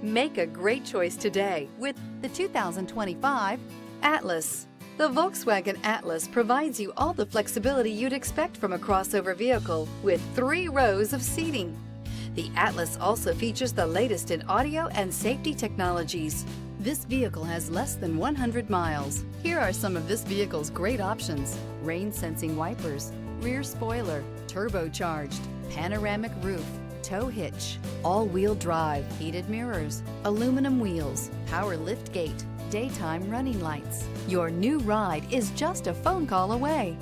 Make a great choice today with the 2025 Atlas. The Volkswagen Atlas provides you all the flexibility you'd expect from a crossover vehicle with 3 rows of seating. The Atlas also features the latest in audio and safety technologies. This vehicle has less than 100 miles. Here are some of this vehicle's great options: rain-sensing wipers, rear spoiler, turbocharged, panoramic roof, tow hitch, all-wheel drive, heated mirrors, aluminum wheels, power lift gate, daytime running lights. Your new ride is just a phone call away.